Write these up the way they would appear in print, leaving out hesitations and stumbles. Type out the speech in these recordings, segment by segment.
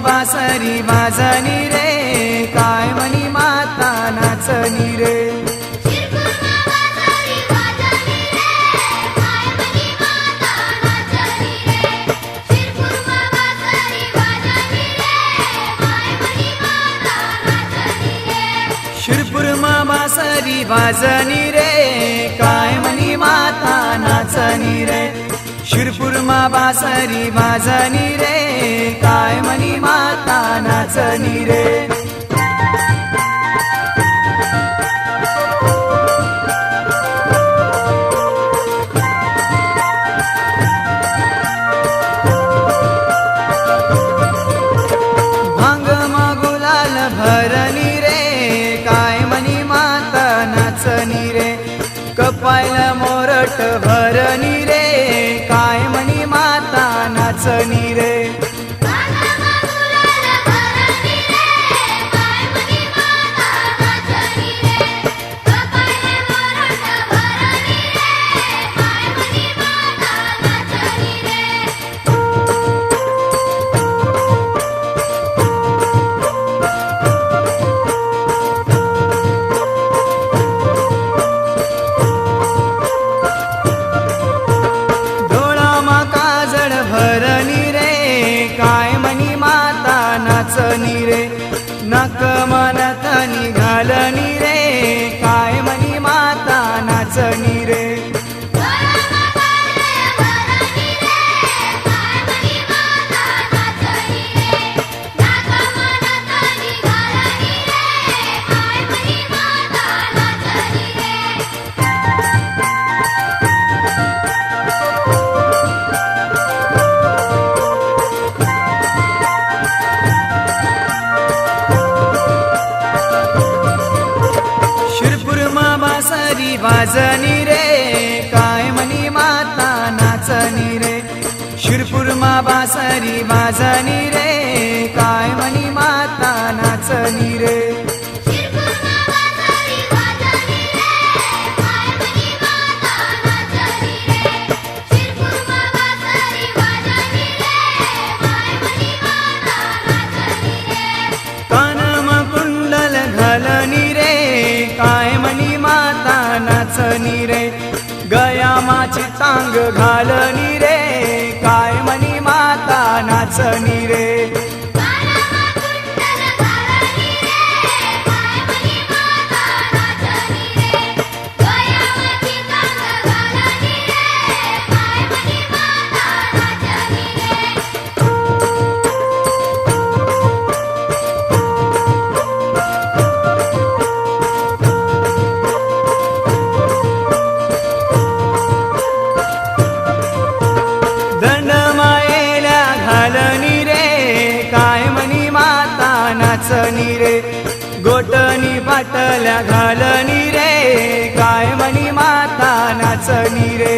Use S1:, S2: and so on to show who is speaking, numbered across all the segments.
S1: बासरी वाजनी रे काय म्हणी माता नाचनी रे शिरपुरमा बासरी वाजनी रे काय म्हणी माता नाचनी रे शिरपुरमा बासरी वाजनी रे काय म्हणी माता नाचनी रे भांग गुलाल भरनी रे काय म्हणी माता नाचनी रे कपायला मोरट भरनी रे काय म्हणी माता नाचनी रे भरनी रे काय म्हणी माता नाचनी रे नक मनतनी घालनी रे काय म्हणी माता नाचनी रे बासरी वाजनी रे काय म्हणी माता नाचनी रे शिरपुरमा बासरी वाजनी रे काय म्हणी माता नाचनी रे कानम कुंडल घालनी रे काय म्हणी माता नाचनी रे गयामाची तांग घालनी रे काय म्हणी माता नाचनी रे नाचनी रे गोटनी पाटल्या घालनी रे काय म्हणी माता नाचनी रे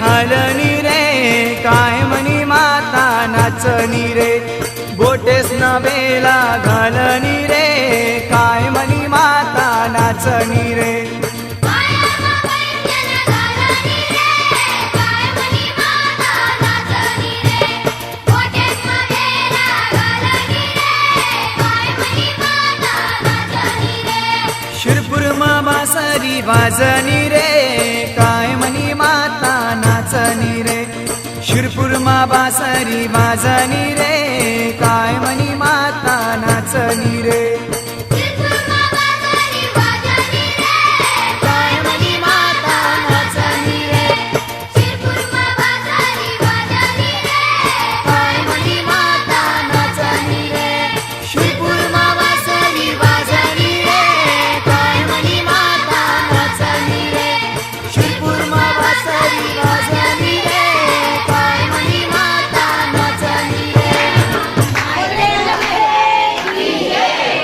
S1: घालनी रे काय म्हणी माता नाचनी रे बोटेस ना बेला घालनी रे काय म्हणी माता नाचनी रे शिरपुरमा बासरी वाजनी रे काय म्हणी माता नाचनी रे शिरपुरमा बासरी वाजनी रे काय म्हणी माता नाचनी रे
S2: Yeah.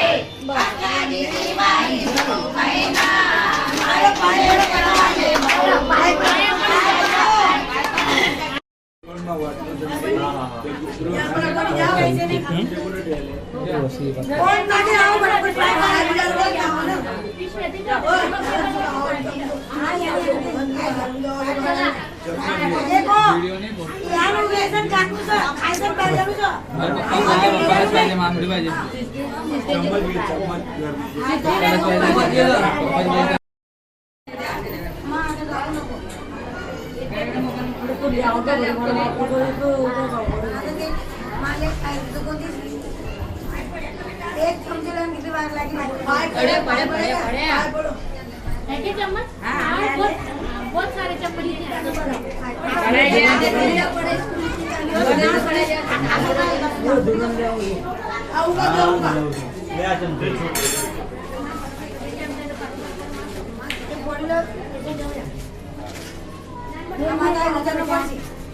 S2: बहुत सारे चप्पल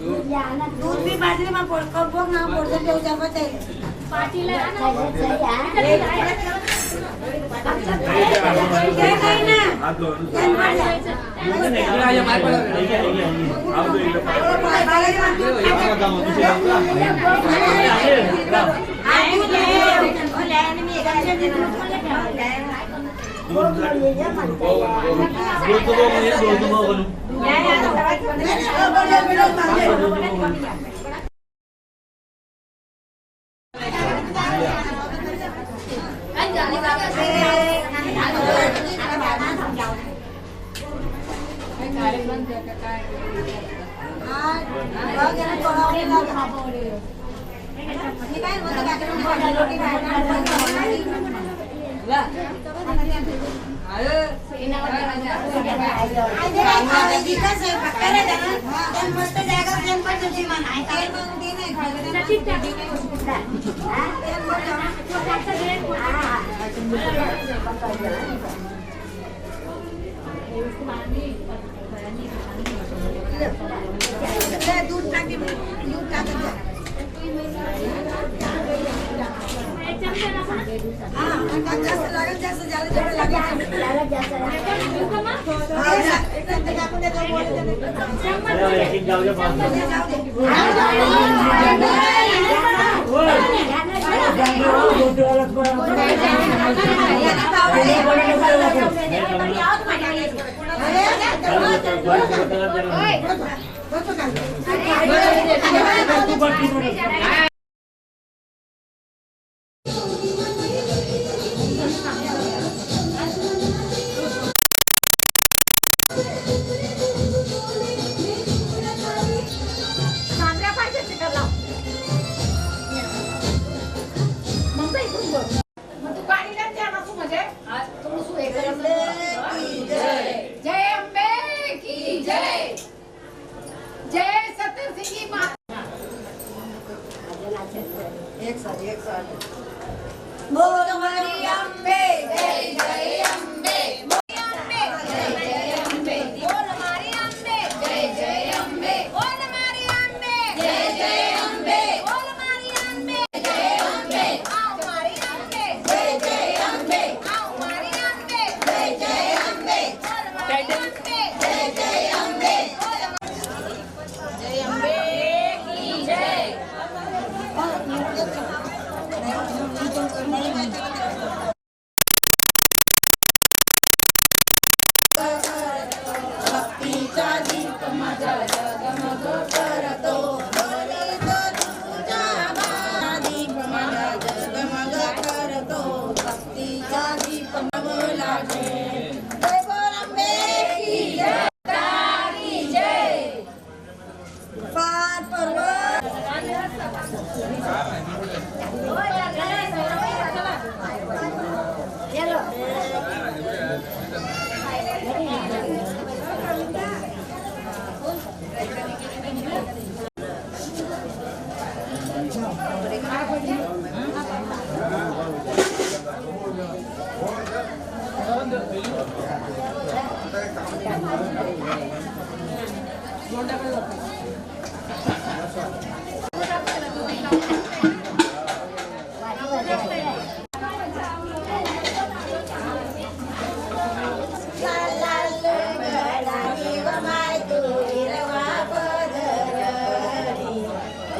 S2: दूध भी बाटली में कप ना पोर्शन देऊ जावा चाहिए पार्टीला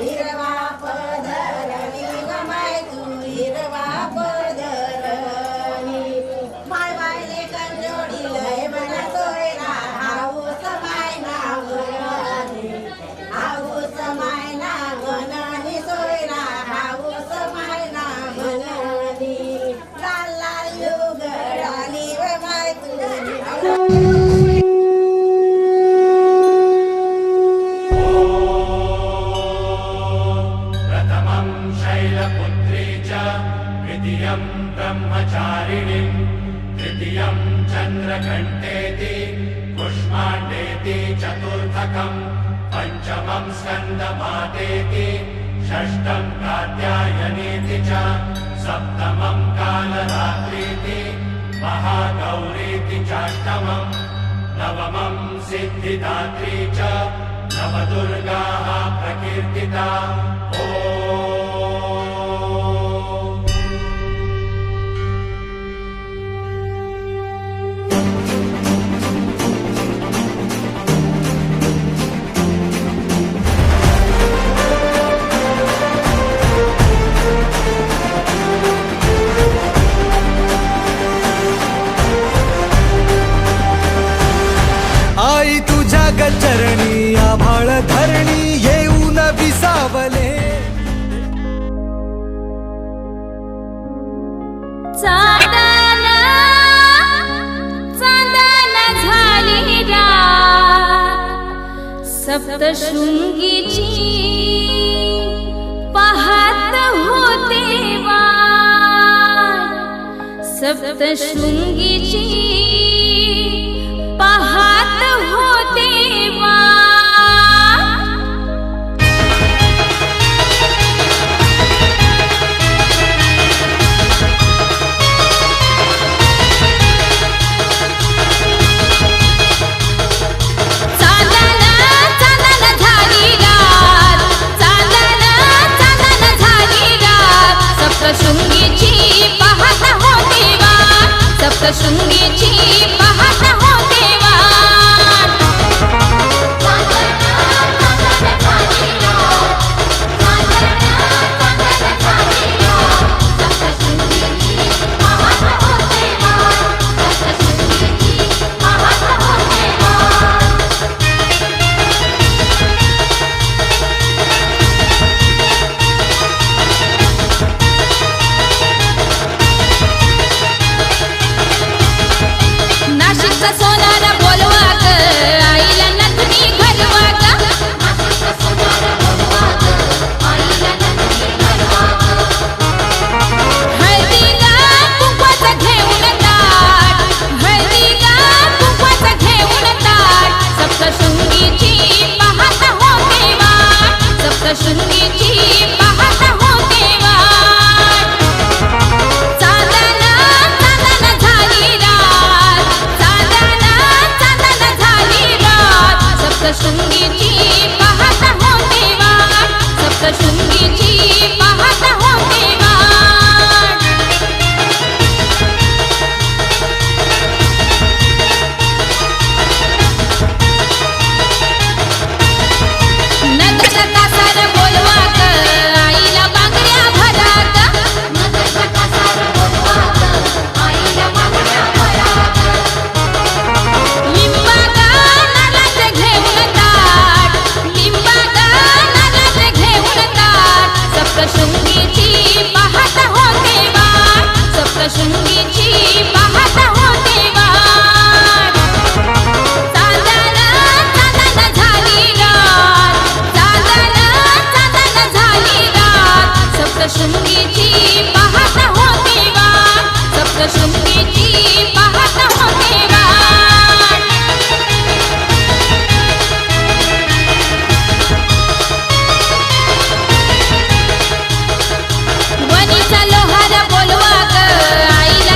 S3: हिरवा पदर हिरवा ब्रह्मचारिणीम् तृतीयं चन्द्रघण्टेति कुष्माण्डेति चतुर्थकम् पञ्चमं स्कन्दमातेति षष्ठं कात्यायनीति च सप्तमं कालरात्रीति महागौरीति चाष्टमम् नवमं सिद्धिदात्री च नवदुर्गाः प्रकीर्तिता ॐ
S1: आई तुझ्या गचरणी आभाळ धरणी येऊन विसावले
S4: चांदन चांदन झाली रात सप्तशृंगीची पाहत होते वाट सप्तशृंगीची पाहत होते वाट चांदन चांदन झाली रात चांदन चांदन झाली रात सप्तशृंगीची पाहत होते वाट सप्तशृंगीची पाहत होते वाट नाशिकचा सोनार बोलवा ग आईला नथनी घरवा ग हळदीला कुंकवाचं घेऊन ताट हळदीला कुंकवाचं घेऊन ताट सप्तशृंगीची पाहत होते वाट सप्तशृंगीची पाहत होते वाट चांदन चांदन झाली रात चांदन चांदन झाली रात सप्तशृंगीची पाहत होते वाट सप्तशृंगीची पाहत होते वाट नगरचा कासार बोलवा ग आईला बांगड्या भरा ग लिंबा ग नारळाचे घेऊन ताट लिंबा ग नारळाचे घेऊन ताट सप्तशृंगीची पाहत होते वाट सप्तशृंगीची पाहत होते वाट चांदन चांदन झाली रात चांदन चांदन झाली रात सप्तशृंगीची पाहत होते वाट सप्तशृंगीची पाहत होते वाट वनीचा लोहार बोलवा ग आईला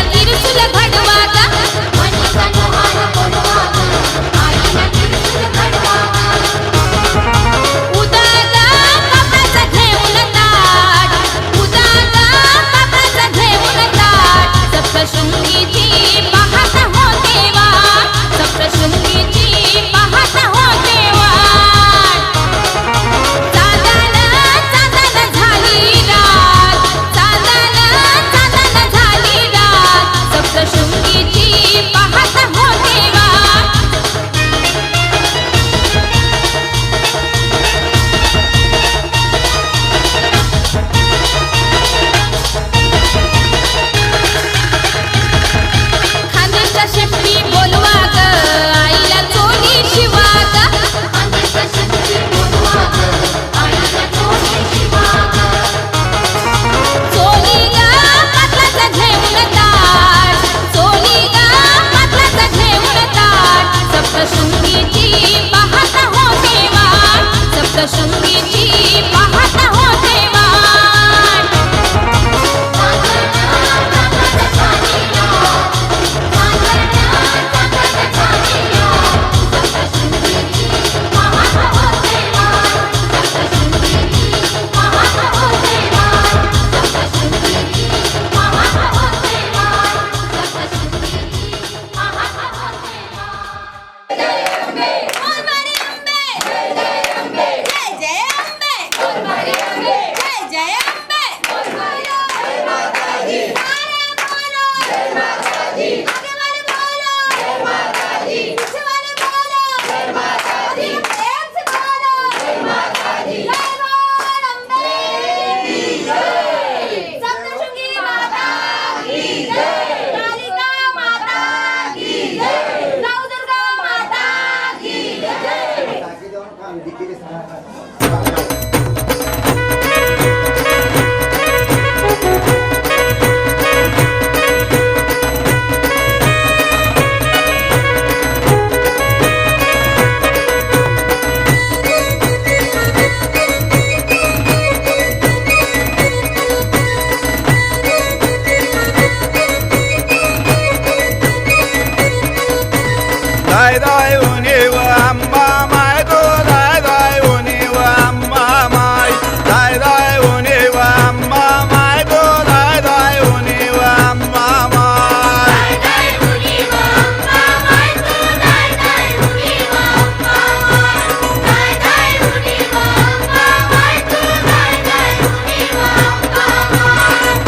S1: दाय दाय उनी व अंबा माय गो दाय दाय उनी व अंबा माय दाय दाय उनी व अंबा माय गो दाय दाय उनी व अंबा माय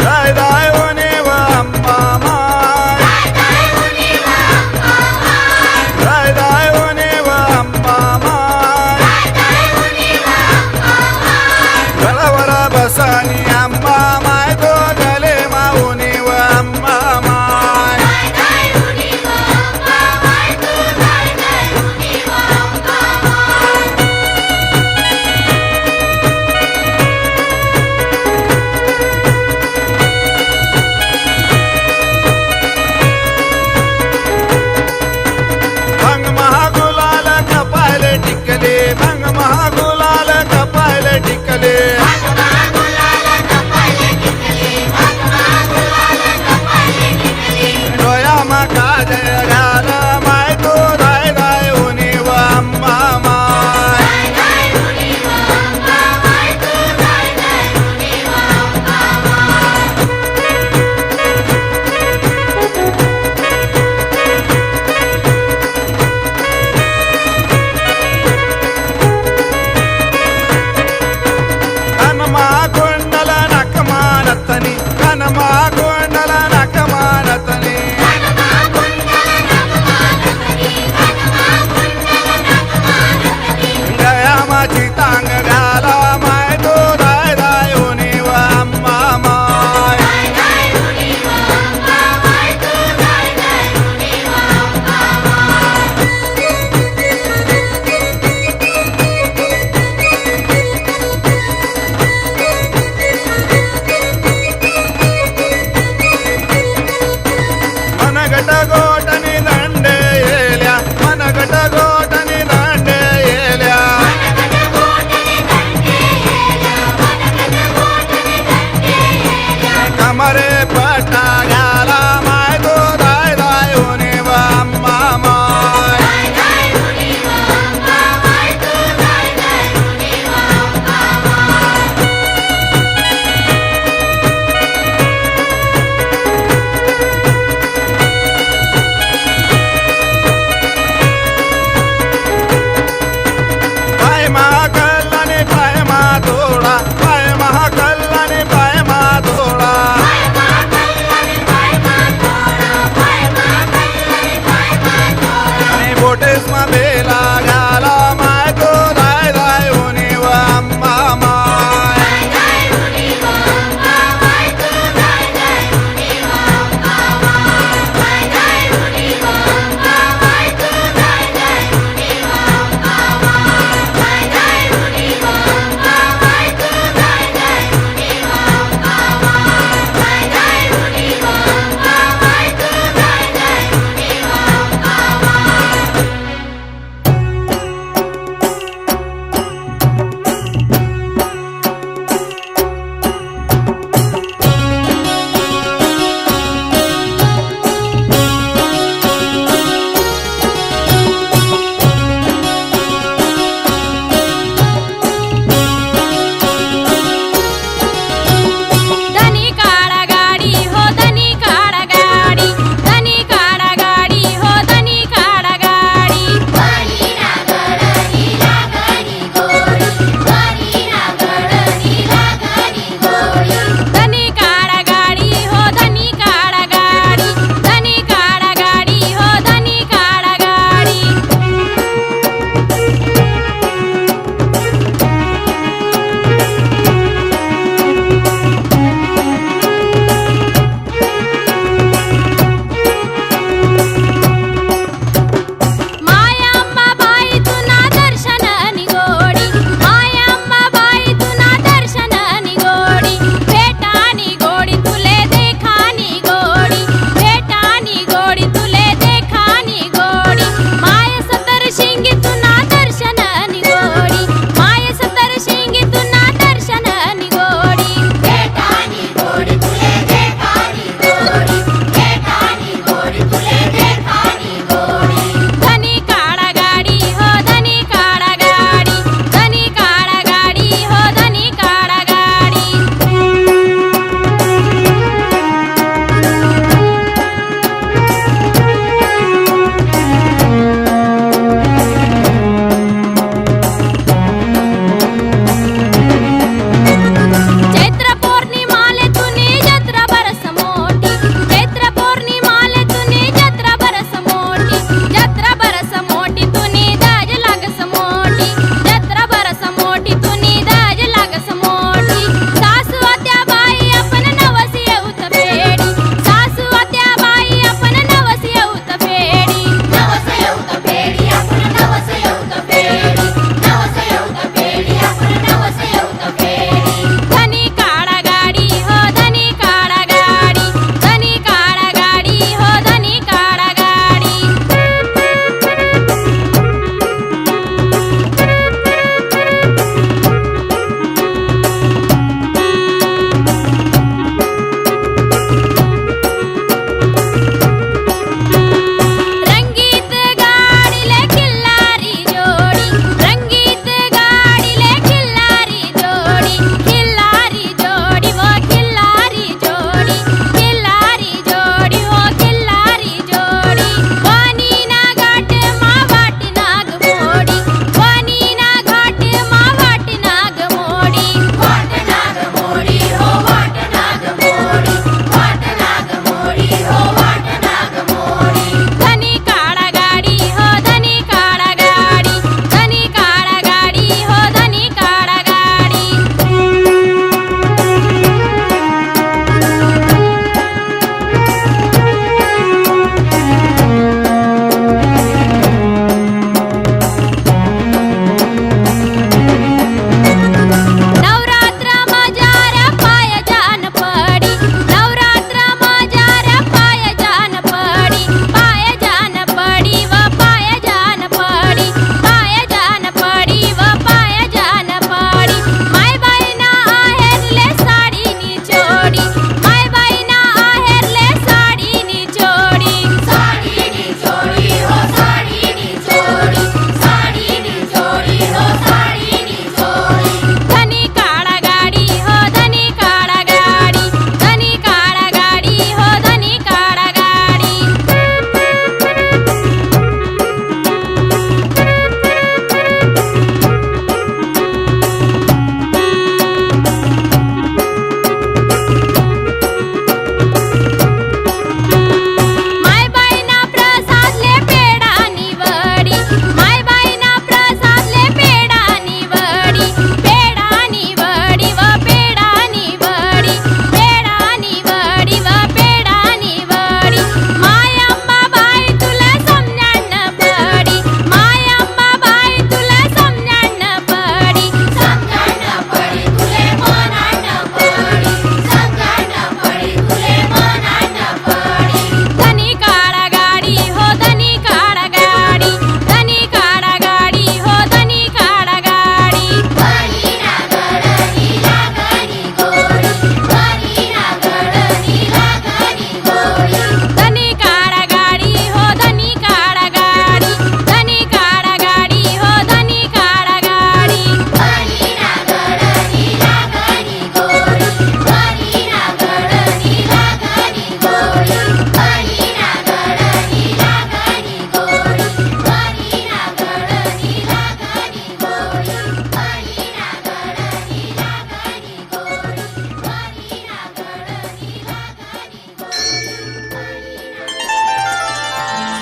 S1: दाय दाय उनी व अंबा माय दाय दाय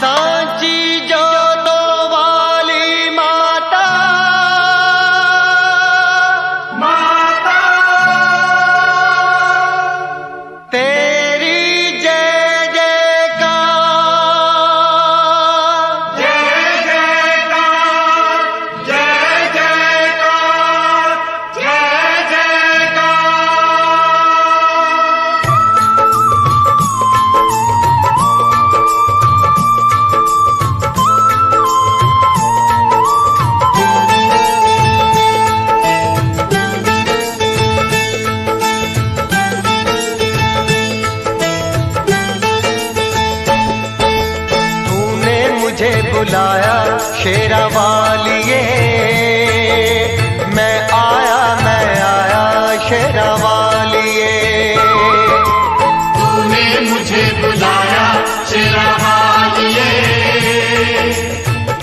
S5: सांची जोतो वाली माता माता तेरी जय जयकार जय जयकार जय जयकार जय जयकार। तूने मुझे बुलाया शेरा वालिए, मैं आया शेरा वालिए।
S3: तूने मुझे बुलाया शेरा वालिए,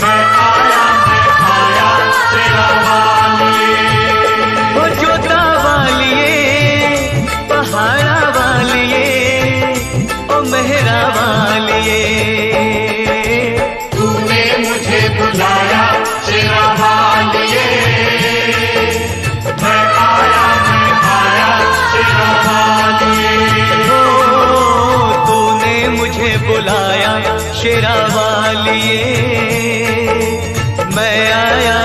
S3: मैं आया शेरा वालिए।
S5: ओ जोता वालिए, पहाड़ा वालिए, ओ मेहरा वालिए।
S3: तूने मुझे बुलाया शेरा वालिए, मैं आया शेरा वालिए।
S5: ओ तूने मुझे बुलाया शेरा वालिए, मैं आया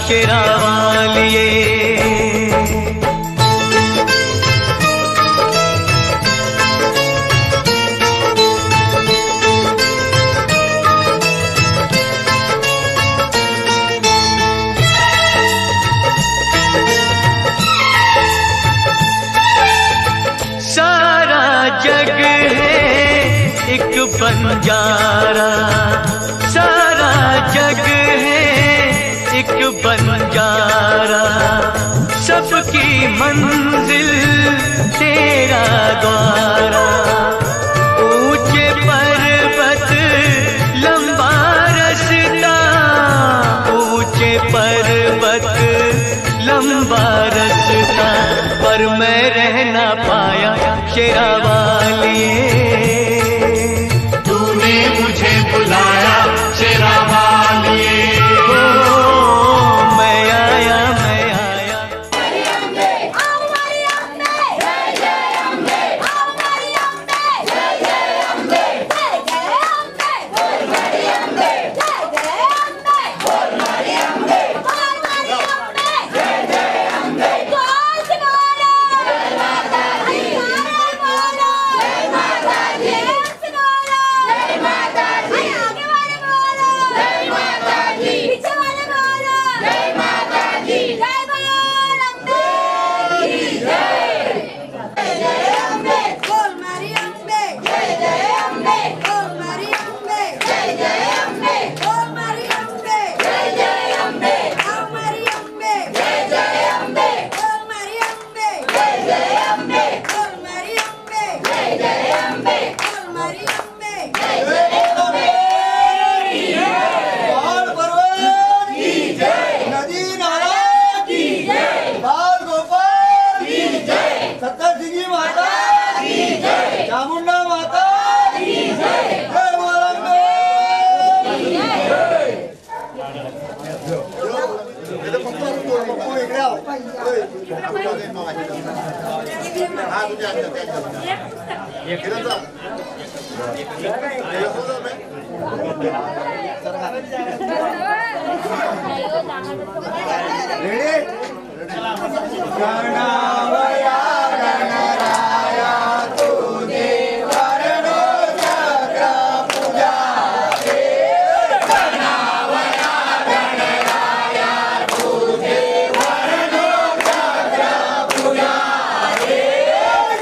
S5: शेरा वालिए। सारा जग है एक बंजारा, सारा जग है एक बंजारा, सबकी मंजिल तेरा द्वारा। ऊंचे पर्वत लंबा रास्ता, ऊंचे पर्वत लंबा रास्ता, पर मैं रह ना पाया शेरा वालिए।
S3: तूने मुझे बुलाया शेरा वालिए,
S5: ओ मैं आया
S1: चामुंडा माता की जय। गणावया गणराया तू देवरणो चक्र पूजा रे। गणावया गणराया तू देवरणो चक्र पूजा रे।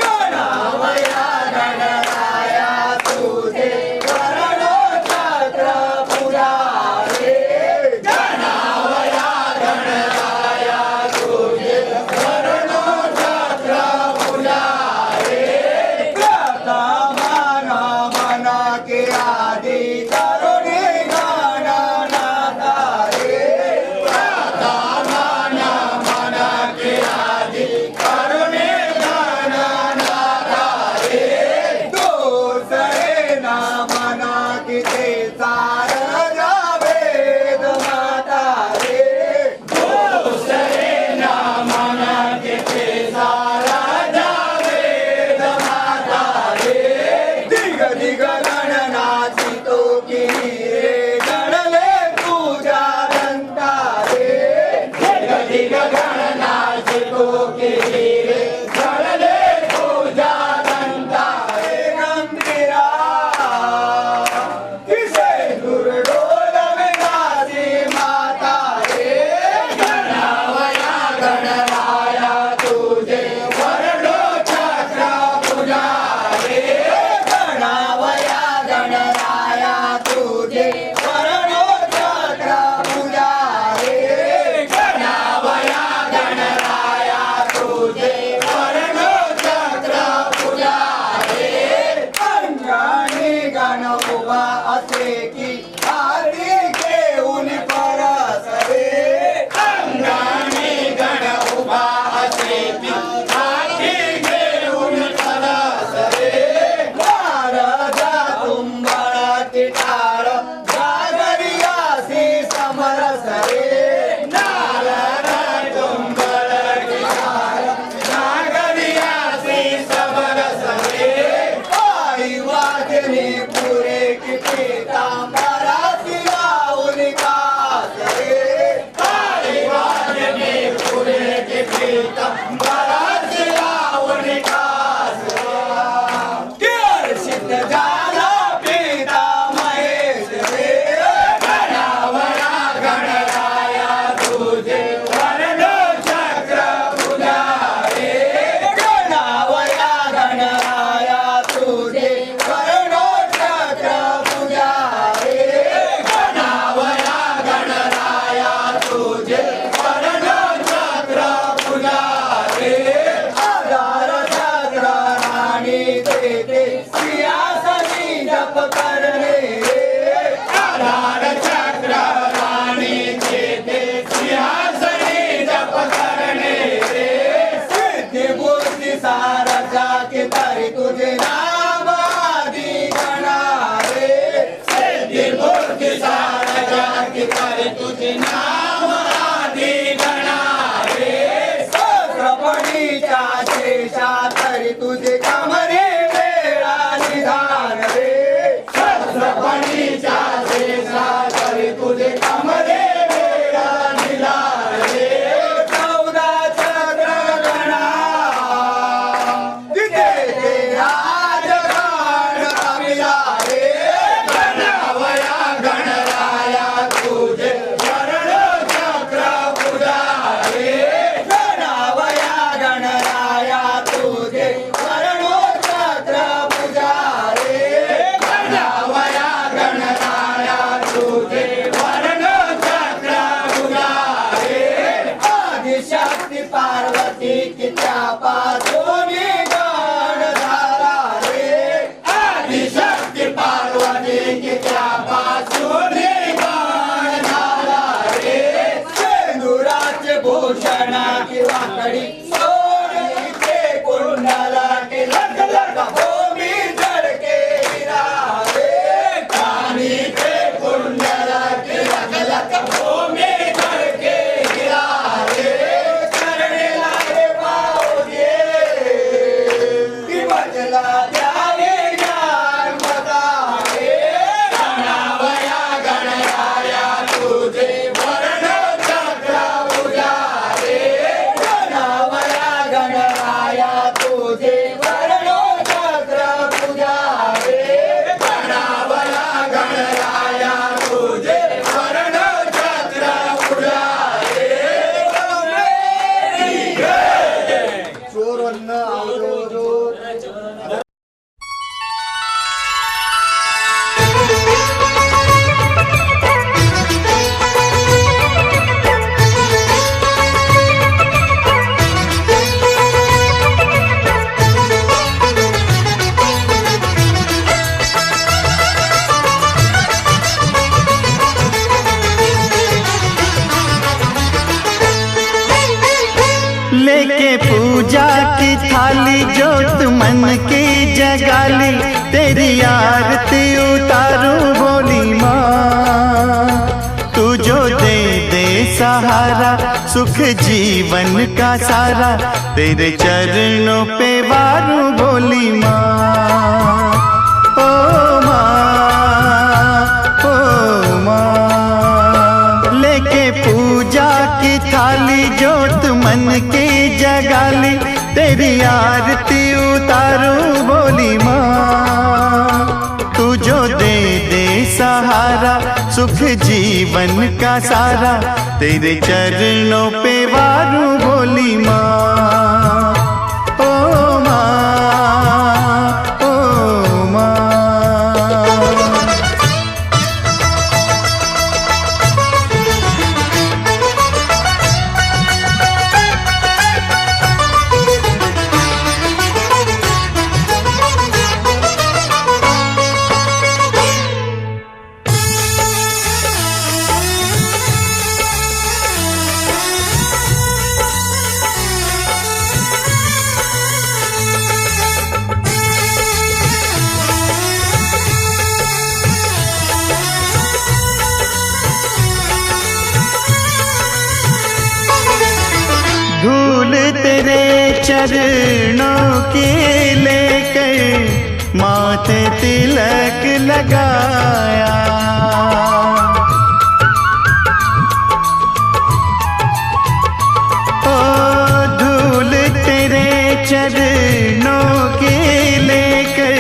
S1: गणावया गणराया तू देवरणो चक्र पूजा रे। गणावया गणराया तू देवरणो चक्र तिथे सार जावेद माता रे दिग दिग गणनाची तो किनी रे गणले पूजा दंता रे दिग दिग गणनाची तो किनी रे गणले पूजा दंता रे गंभीरा किसे दुर्डोल विनाशी माता रे गणावया गणराया तुझे वरडो चक्र पूजा रे गणावया गणराया तुझे वरडो चक्र पूजा रे गणावया गणराया तुझे वरडो चक्र पूजा रे अंगाने गण उभा असे की आरती घेऊन परस रे अंगाने गण उभा असे की आरती घेऊन परस रे महाराजा तुंबळ टिटाळ जागरियासी समरस रे नारायण तुंबळ टिटाळ जागरियासी समरस रे आई वाजनी पुरे किती तांबराची लावून कास रे आई वाजनी पुरे किती तांबराची लावून कास रे सिद्ध झाला पिता महेश रे गणावया गणराया तुझे वरडो चक्र पूजा रे गणावया गणराया तुझे वरडो चक्र पूजा रे गणावया गणराया तुझे वरडो चक्र पूजा रे आधार चक्र राणी देते सिंहासनी जप करणे रे आधार चक्र राणी देते सिंहासनी जप करणे रे सिद्धी बुद्धी सारजा की तरी तुझे नाम आदि गणा रे सिद्धी बुद्धी सारजा की तरी तुझे नाम आदि गणा रे सहस्रपणीच्या शेषा तरी तुझे कमरे वेळा निधान रे सहस्रपणीच्या शेषा तरी तुझे कमरे वेळा निधान रे 14 चक्र गणा तिथे ते राजगण कपिला रे गणावया गणराया तुझे वरडो चक्र पूजा रे गणावया गणराया तुझे वरडो चक्र पूजा रे गणावया गणराया तुझे वरडो चक्र पूजा रे आदिशक्ती पार्वती की पासून गण झाला रे आदिशक्ती पार्वती की पासून गण झाला रे सेंदुराचे भूषण किंवा कडी सोडली ते कुंडला के लग लग भूमी झडके हिरा रे कानी ते कुंडला के लग लग भूमी झडके हिरा रे करणे लागे पाव दे की बचला द्यावे ज्ञान मता रे गणावया गणराया तुझे वरडो चक्र पूजा रे गणावया गणराया तुझे वरडो चक्र पूजा रे गणावया गणराया तुझे वरडो चक्र पूजा रे चोरन्न आवडो
S5: लेके पूजा की थाली जोत मन की जगाली तेरी आरती उतारूं वो सहारा, सुख जीवन का सारा, तेरे चरणों पे वारूं बोली माँ। ओ माँ, ओ माँ, लेके पूजा की थाली, जोत मन की जगाली, तेरी आरती उतारूं बोली माँ। तू जो दे दे सहारा, सुख जीवन का सारा, तेरे चरणों पे वारूं बोली माँ। ओ माँ, ओ माँ। धूल तेरे चरणों की लेकर माथे तिलक लगाया, ओ धूल तेरे चरणों की लेकर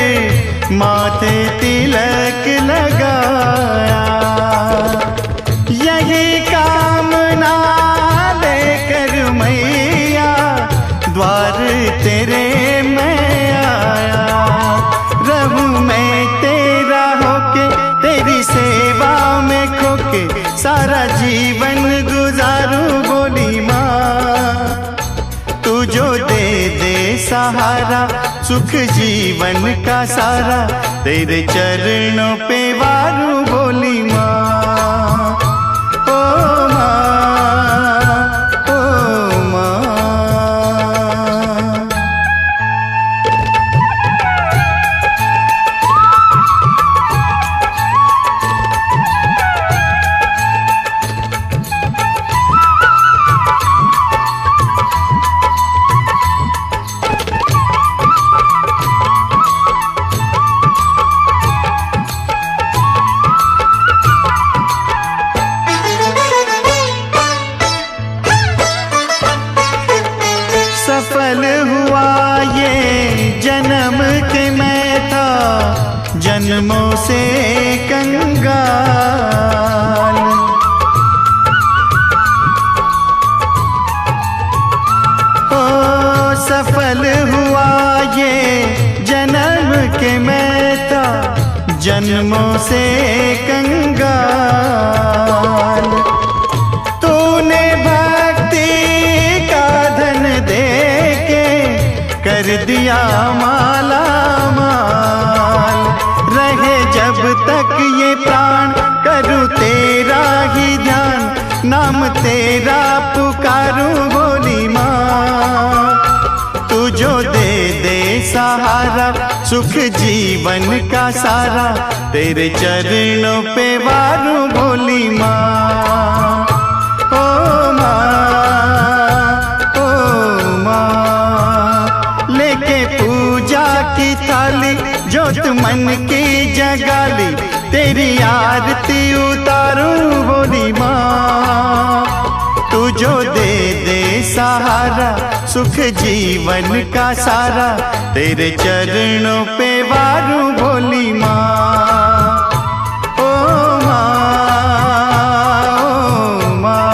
S5: माथे तिलक लगाया। यही कामना लेकर मैया द्वार तेरे मैं आया। रहूं मैं तेरा होके, तेरी सेवा में खोके, सारा जीवन गुजारूं बोली माँ। तू जो दे दे सहारा, सुख जीवन का सारा, तेरे चरणों पे वारूं बोली माँ। ओ माँ, ओ माँ। सफल हुआ ये जन्म के मैं था, जन्मों से कंगाल। ओ सफल हुआ ये जन्म के मैं था, जन्मों से कंगाल। तूने भक्ति का धन दे के कर दिया माला माल। रहे जब तक ये प्राण, करूँ तेरा ही ध्यान, नाम तेरा पुकारूं बोली माँ। तू जो दे दे सहारा, सुख जीवन का सारा, तेरे चरणों पे वारूं बोली माँ। ओ माँ, ओ माँ, लेके पूजा की थाली, जोत मन की जगाली, तेरी आरती उतारूं बोली माँ। तू जो दे दे सहारा, सुख जीवन का सारा, तेरे चरणों पे वारूं बोली माँ। ओ माँ, ओ माँ,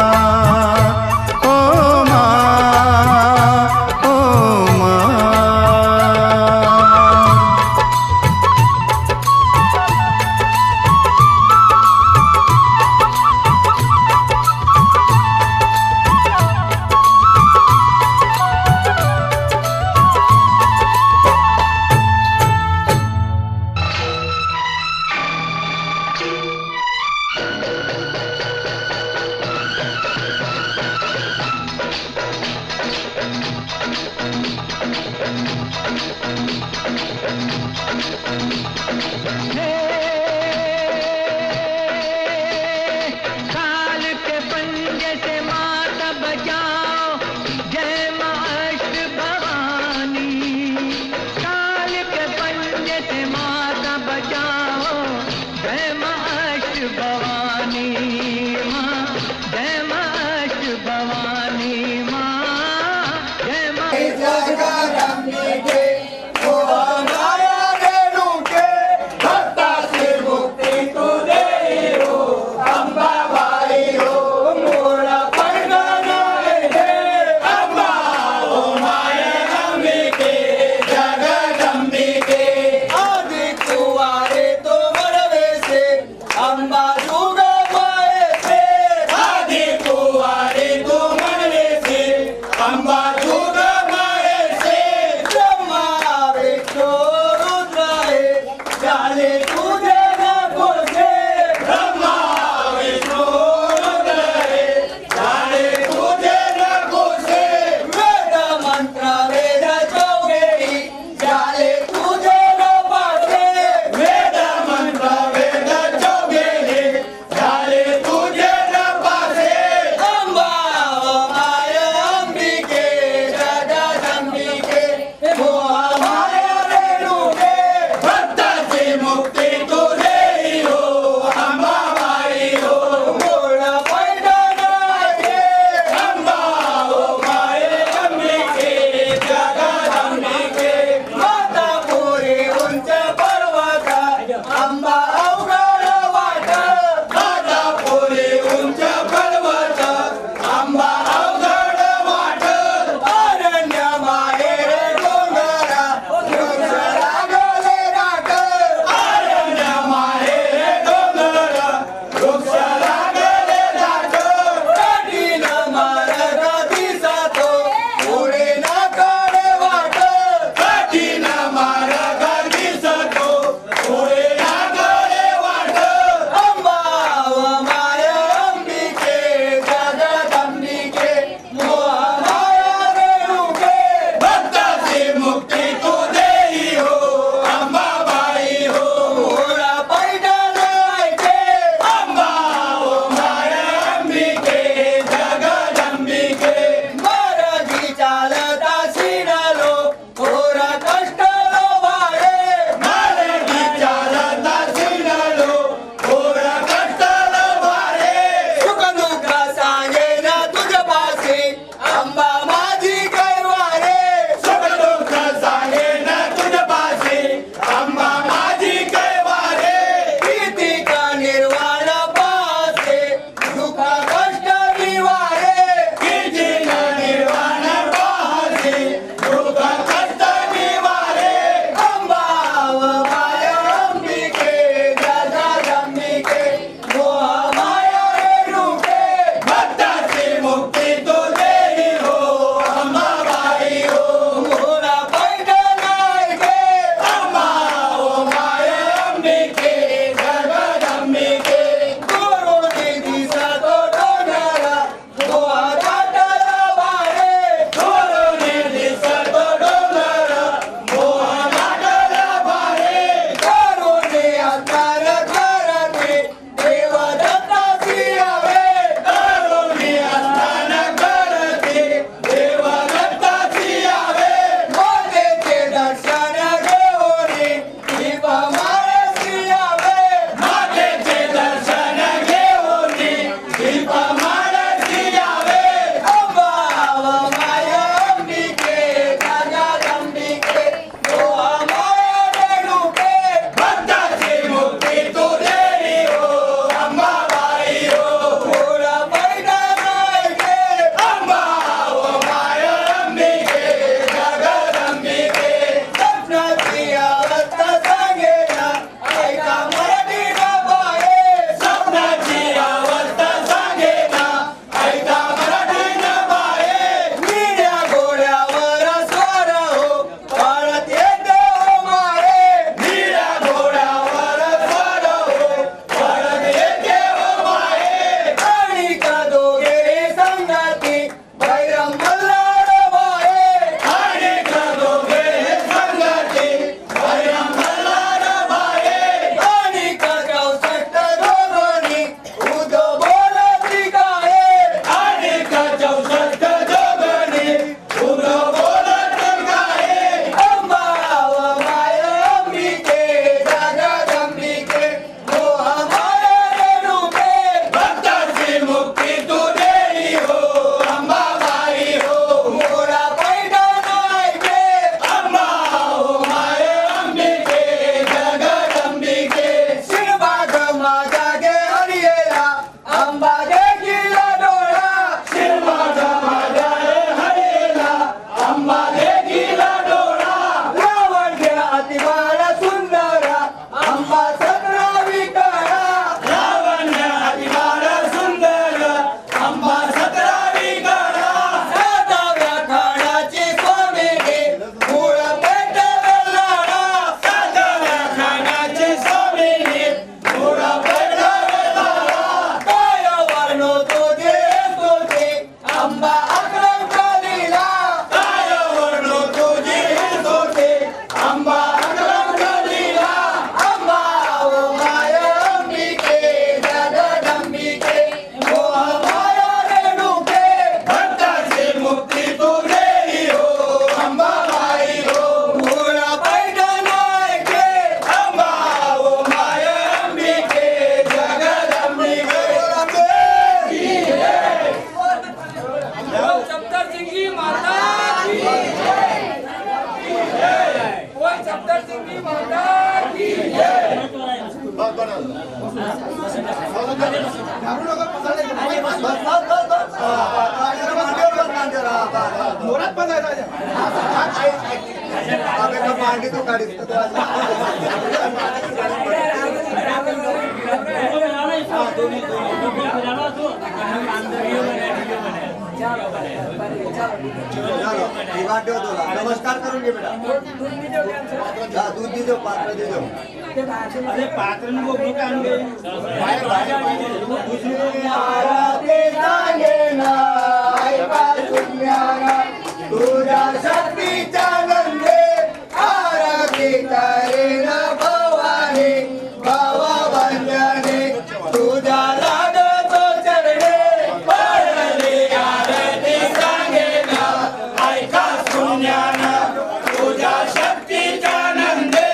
S5: ओ माँ, ओ माँ।
S6: नमस्कार करून घे बेटा दूध दे दो पात्र दे दो अरे पात्र तुझ्या शक्तीच्या नंदे आरती करेन भवानी भावा वंदने तुझ्या लागतो चरणे पडले आरती सांगेन ऐका शून्याना तुझ्या शक्तीच्या नंदे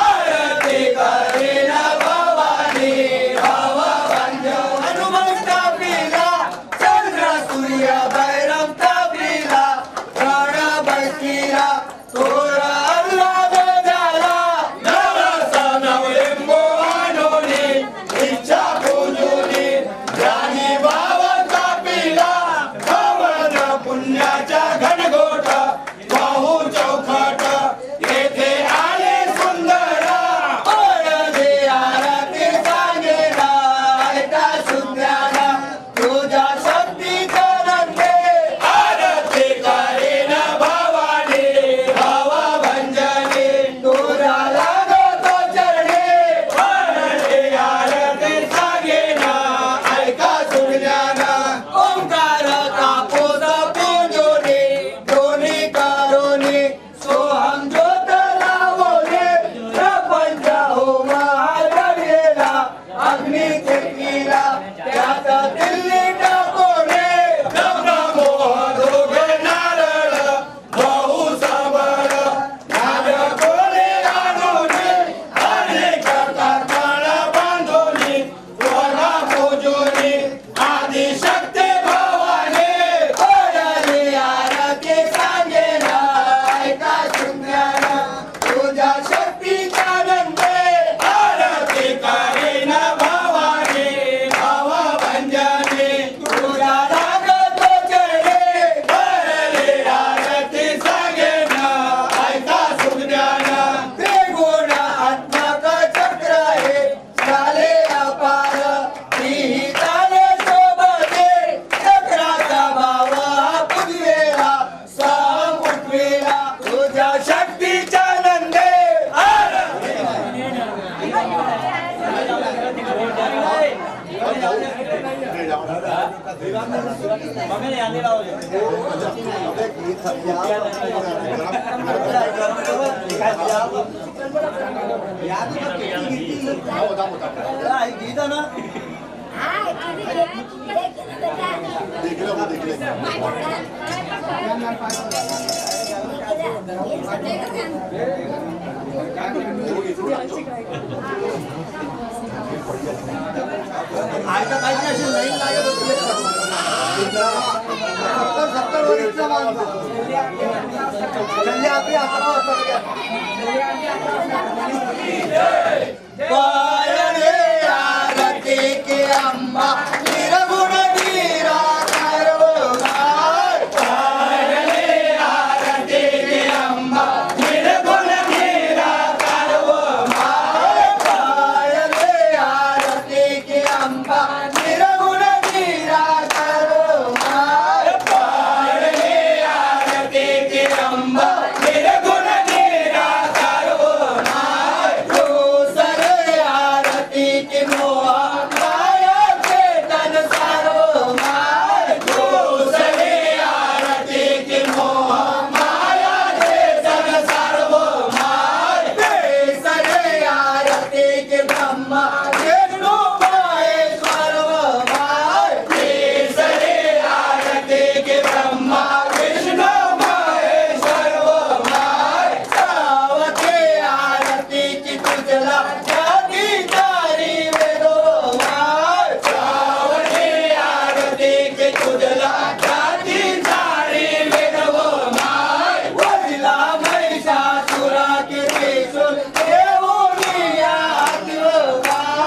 S6: आरती करेन भवानी भावा वंदने हनुमान तापिला चंद्र सूर्य भैरव तापिला प्राण बसला तोरा आल्हाद झाला नवसानवळे मोहनोनी इच्छा पूजोनी ज्ञानी भावा तापिला भवन पुण्याच्या घनघोट बाहू चौखट येथे आले सुंदर ओळखे आरती सांगेना ऐका सुज्ञाना तुझ्या शक्तीच्या नंदे आरती करेन भवानी भावा भंजनी तुझ्या लागतो चरणे पडले आरती सांगेना ऐका सुज्ञाना ओंकार कापूस पूजोनी दोन्ही करोनी सोहम ज्योत लावोनी प्रपंच होमा घडलेला अग्नी चेकीला त्यात दिल्ली टाकोने दोघे नारळ बहु सबळ नाग गोळे आणोनी अनेक कर्मण बांधोनी स्वरा पूजोनी आदि शक्ती भवानी पडली आरती सांगेना ऐका शून्याना तुझ्या शक्तीच्या नंदे आरती करेन भवानी भावा भंजनी तुझ्या लागतो चरणे पडले आरती सांगेना ऐका सुज्ञाना त्रिगुण आत्मक चक्र हे चाले अपार तीही चाले सोबते चक्राचा भाव हा पुजवेला स्वाम उठवेला तुझ्या शक्तीच्या नंदे आरती गीता ना
S2: हाय देख लो
S6: आयता काही अशी लाईन लागत होती 70 वर्षाचा माणूस चल्ले आपली 11 वाजता पायणे आरती के अंबा निर्गुण धीरा सर्वगाय पायणे आरती के अंबा निर्गुण धीरा सर्वगाय पायणे आरती के अंबा निर्गुण धीरा सर्वगाय पायणे आरती के अंबा निर्गुण धीरा सर्वगाय दूसरे आरती की मोहा माया चेतन सर्वगाय दूसरे आरती की मोहा माया चेतन सर्वगाय तीसरे आरती की ब्रह्मा विष्णु महेश्वर गाय तीसरे आरती की ब्रह्मा विष्णु महेश्वर गाय सावते आरती की तुझला जाती तारी वेदो गाय सावते आरती की तुझला जाती तारी वेदो गाय वजला महिषासुरा की त्रिशूल देवोनी आदिव गाय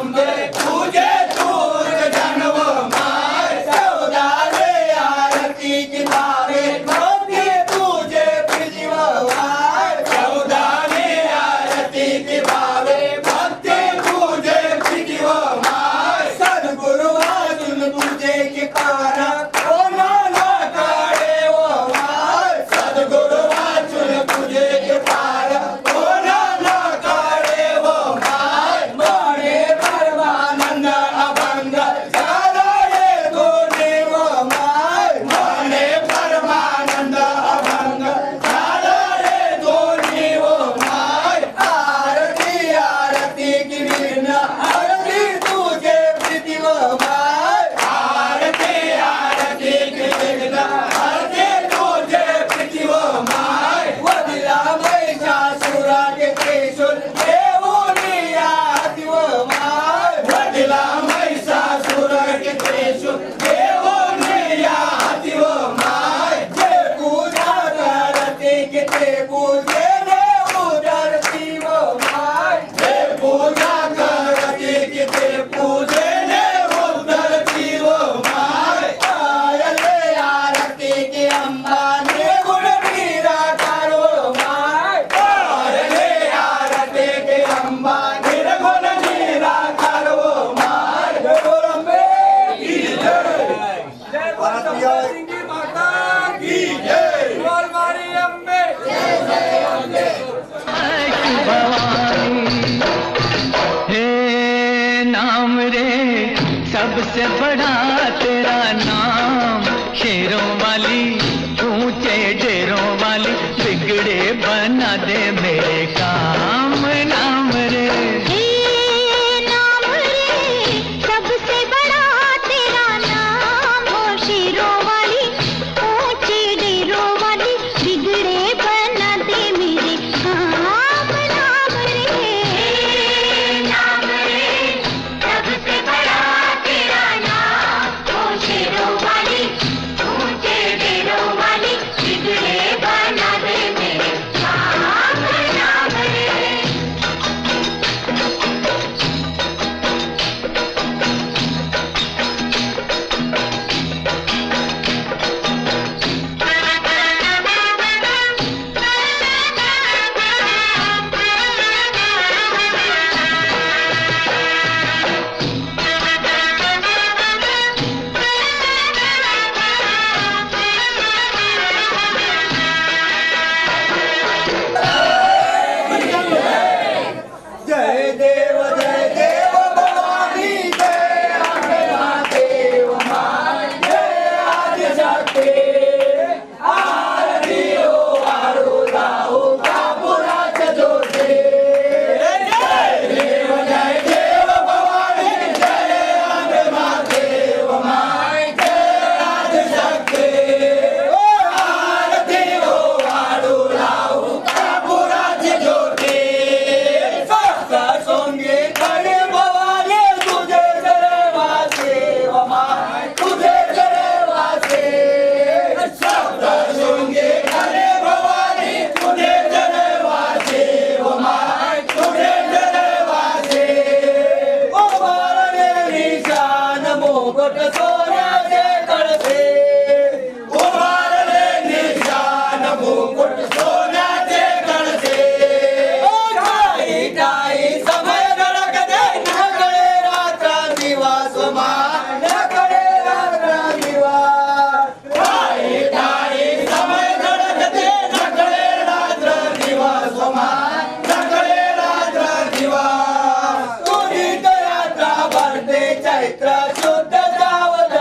S6: अंबे तुझे तूज जन्म माय सौदाले आरती की भावे भक्ति तुझे प्रिय माय सौदाले आरती की भावे भक्ति तुझे प्रिय माय सद्गुरु वाचून तुझे की काना कोणाला काढे ओ माय सद्गुरु वाचून तुझे की काना कोणाला काढे ओ माय म्हणे परमानंद अभंग झाला रे दोन्ही ओ माय म्हणे परमानंद अभंग झाला रे दोन्ही ओ माय आरती आरती की विघ्न आरती तुझे प्रीती ओ माय आरती आरती की विघ्न आरती तुझे Preeti oh my वदिला Mahishasura K Trishul देऊनी Aarti oh my वदिला Mahishasura K Trishul देऊनी Aarti oh my जे पूजा करते की ते पूजेने उधरती ओ माय जे पूजा करते की ते पूजेने उधरती ओ माय आयले आरती की अंबा ने गुण मीरा करो माय आयले आरती की अंबा ने गुण मीरा करो माय बोल अम्बे की जय जय बोल सिंह की माता की जय बोल मारी अम्बे
S7: हे नाम रे सबसे बड़ा तेरा नाम शेरों वाली ऊंचे डेरों वाली बिगड़े बना दे मेरे काम नाम रे
S4: नाम रे सबसे बड़ा तेरा नाम हो शेरों वाली ऊंची डेरों वाली बिगड़े बना दे मेरे काम नाम रे नाम रे सबसे बड़ा तेरा नाम हो शेरों वाली ऊंचे डेरों वाली बिगड़े बना दे मेरे काम नाम रे
S6: जय देव भवानी जय अम्बे महादेव माय जय आदिशक्ती आरती हो आरुला हो कापुराच्या ज्योती जय देव भवानी जय अम्बे महादेव माय जय आदिशक्ती आरती हो आरुला हो कापुराची ज्योती सोंगे खडे भवानी तुझे जरे वासे माय तुझे जरे वासे सप्त सोंगे खडे भवानी तुझे जरे वासे माय तुझे जरे वासे ओ बाळने निशान मोगट सोन्याचे कळसे ओ बाळने निशान मोगट सोन्याचे कळसे ठाई ठाई समय धडकते नकडे रात्र दिवस माय नकडे रात्र दिवस ठाई ठाई समय धडकते नकडे रात्र दिवस माय नकडे रात्र दिवस तुझी यात्रा भरते चैत्र शुद्ध सावधान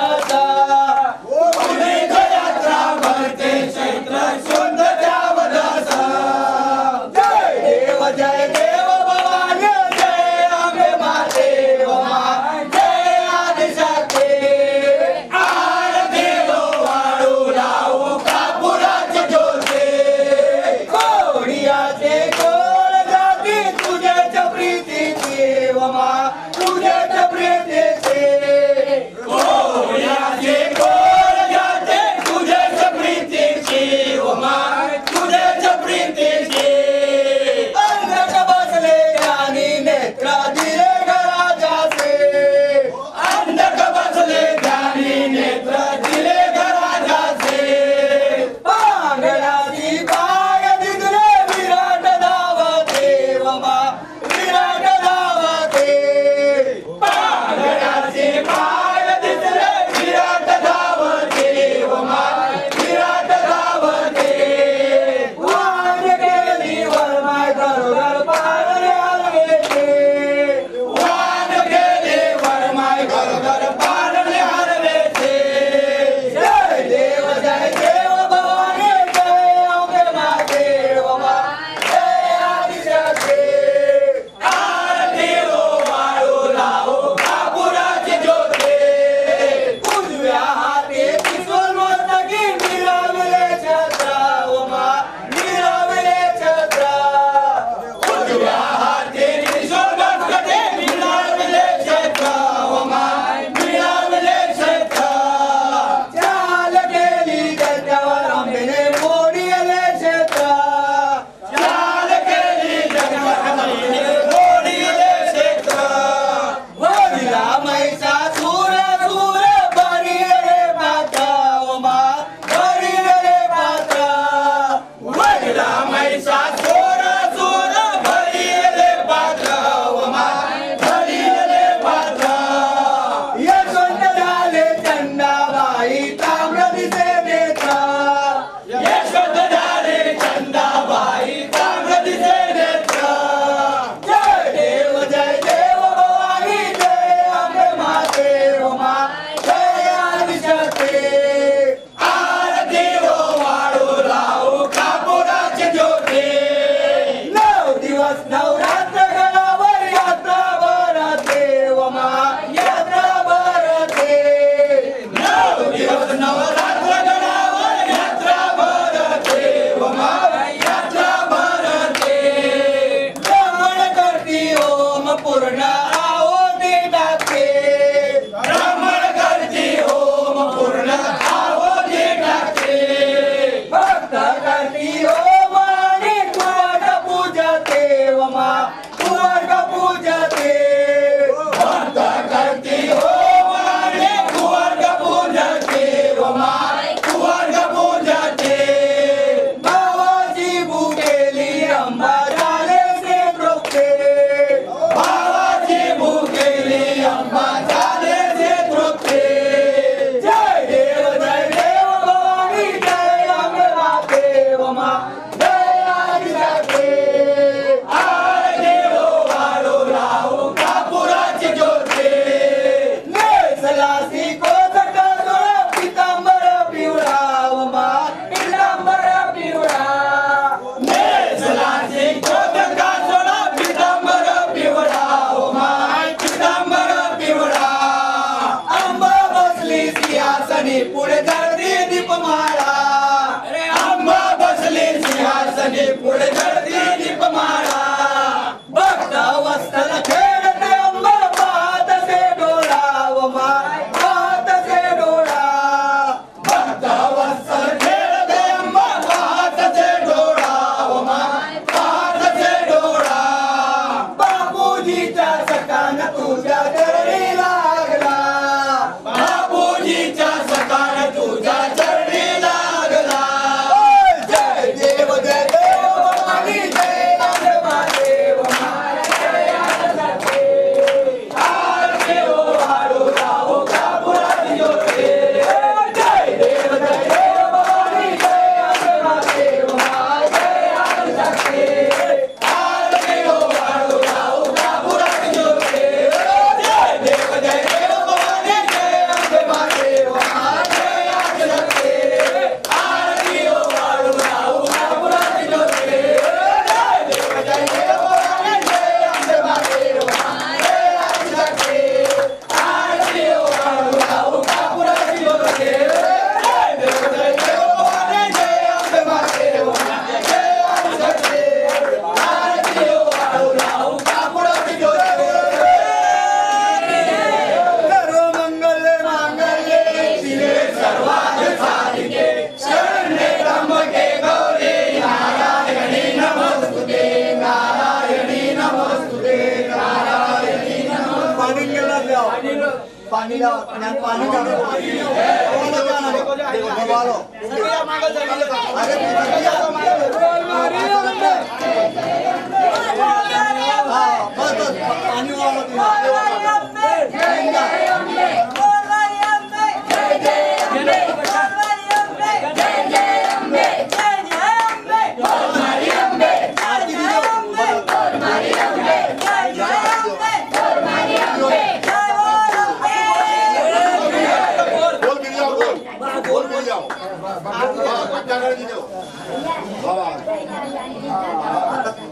S6: पाणी लाव आणि पाणी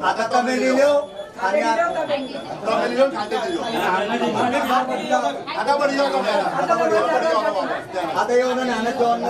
S6: आता तमेली लो आणि तमेली लो खाते दिलो आता बडी जाऊ का आता बडी जाऊ आता येऊन नाना जोन ना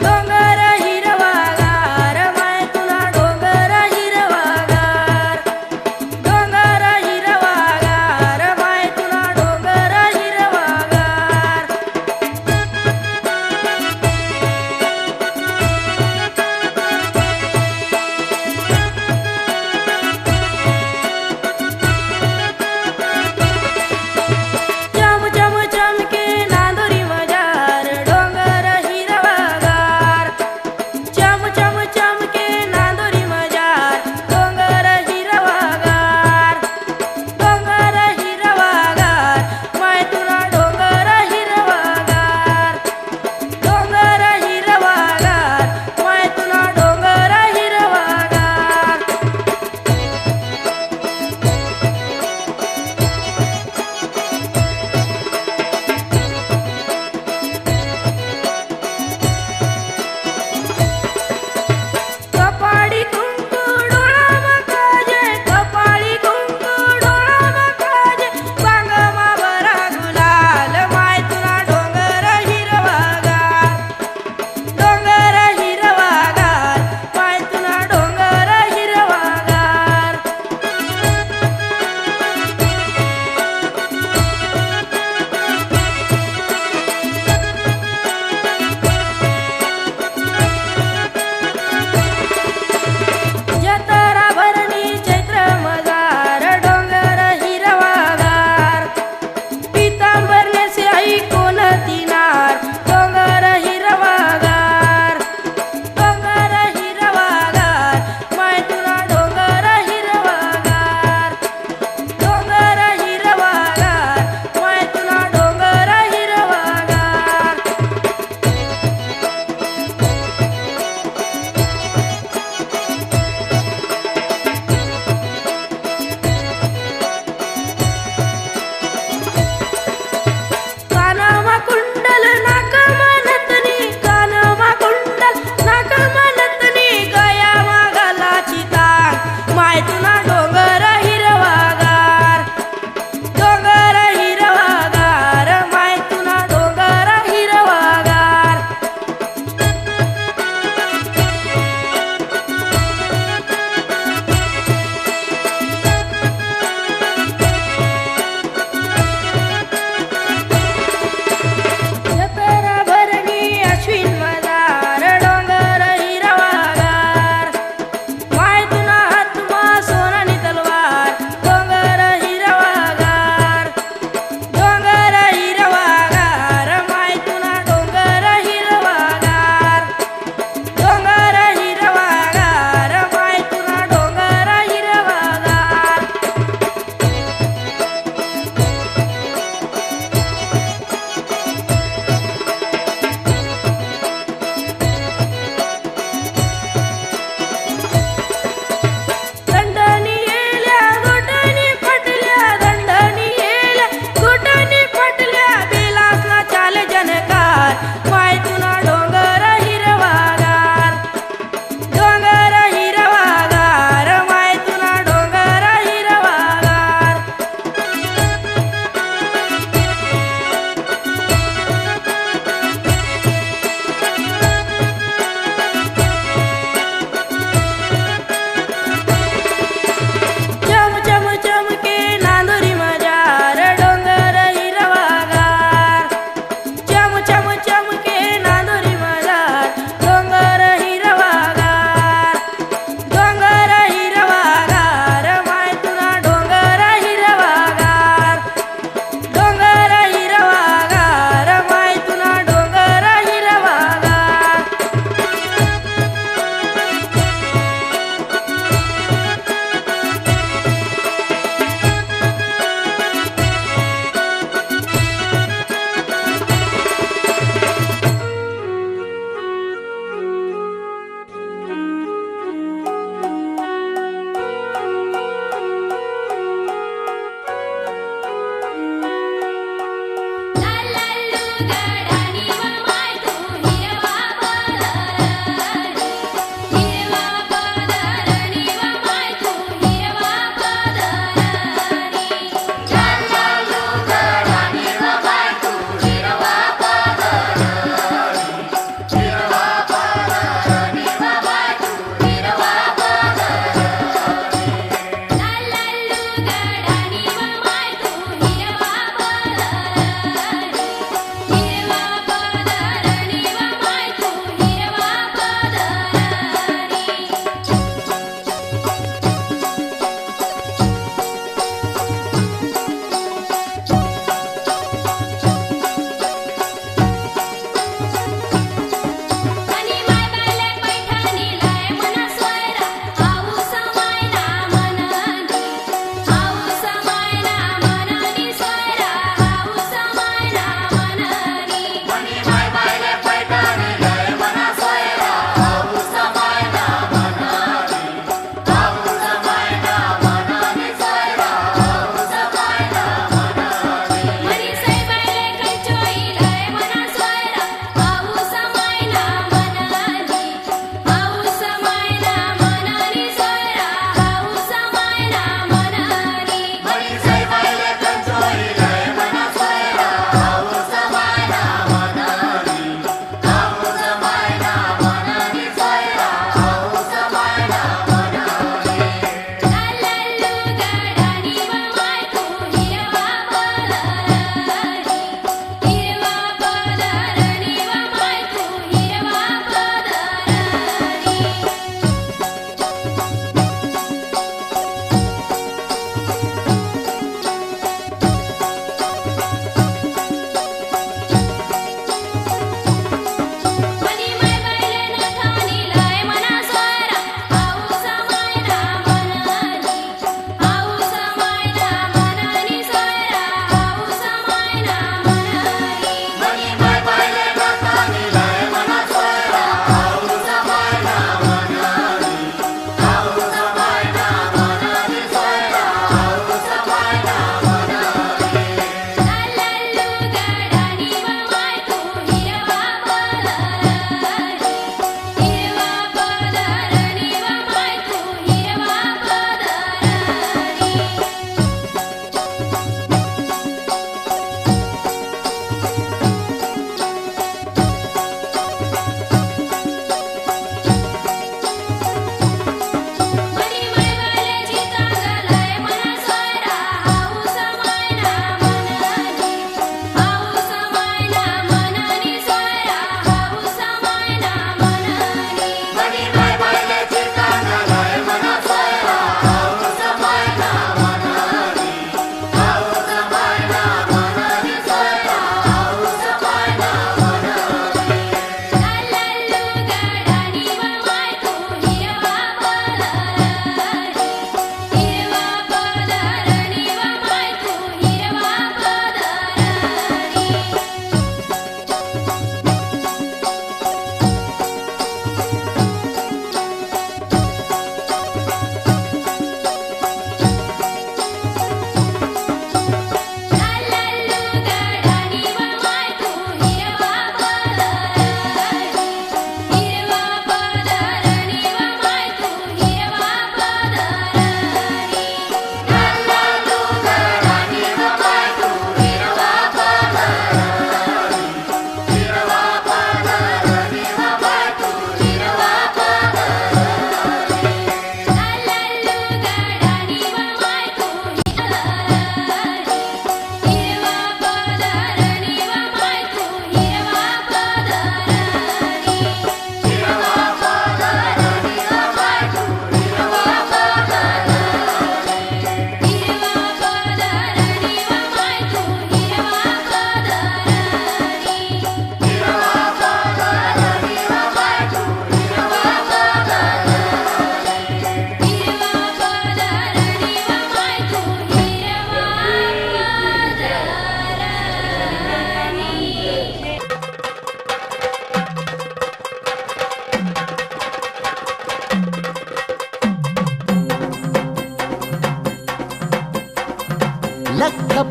S8: डोंगर हिरवागार माय तुला डोंगर हिरवागार माय तुला डोंगर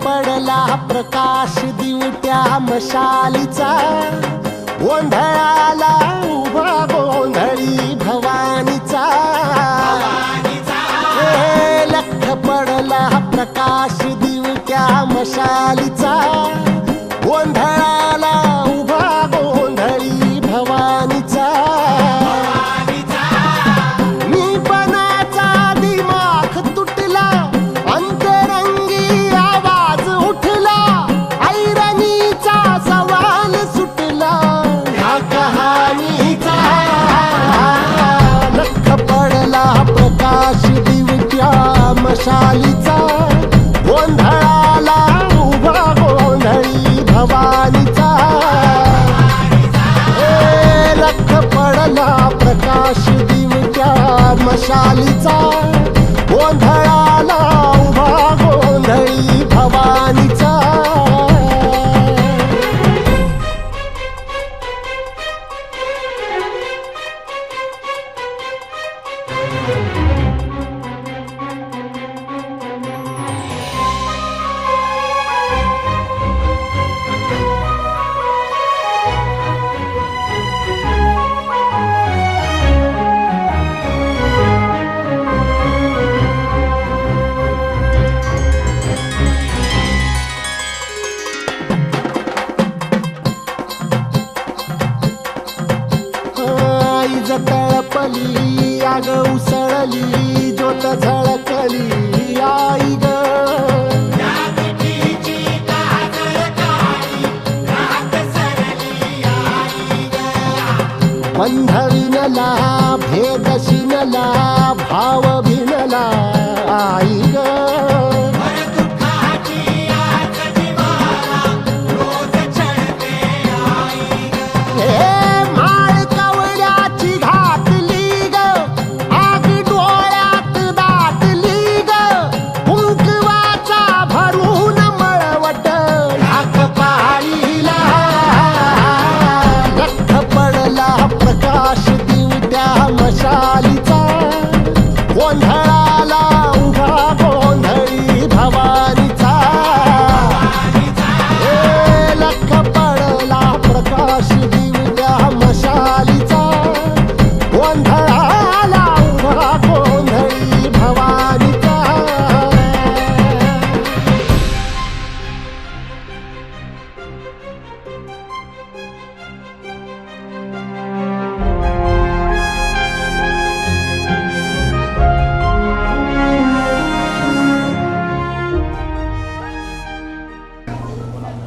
S9: पडला प्रकाश दिवट्या मशालीचा गोंधळाला उभा गोंधळी भवानीचा लख पडला प्रकाश दिवट्या मशालीचा गोंधळाला उभा गोंधळी भवानीचा मी पणाचा दिमाग तुटला अंतरंगी आवाज उठला ऐरणीचा सवाल सुटला ह्या कहाणीचा लख पडला प्रकाश दिवट्या मशालीचा गोंधळाला उभा गोंधळी भवानीचा लख पडला प्रकाश दिवट्या मशालीचा गोंधळाला उभा गोंधळी भवानीचा तळपली आग उसळली ज्योत झळकली आई ग बंध विनला भेद शिनला भाव भिनला आई ग मशालीचा गोंधळाला उभा गोंधळी भवानीचा लख पडला प्रकाश दिवट्या मशालीचा गोंधळाला उभा गोंधळी भवानीचा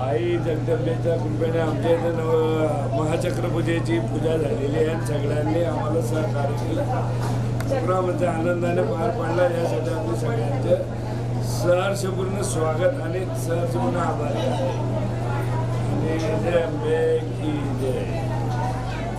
S1: आई जगदंबेच्या कृपेने आमच्या इथं महाचक्रपूजेची पूजा झालेली आहे. सगळ्यांनी आम्हाला सहकार्य केलं. प्रोग्रामचा आनंदाने पार पाडला. यासाठी आम्ही सगळ्यांचं सहर्षपूर्ण स्वागत आणि सहर्षपूर्ण आभारी आहे. आणि जय अंबे की जय.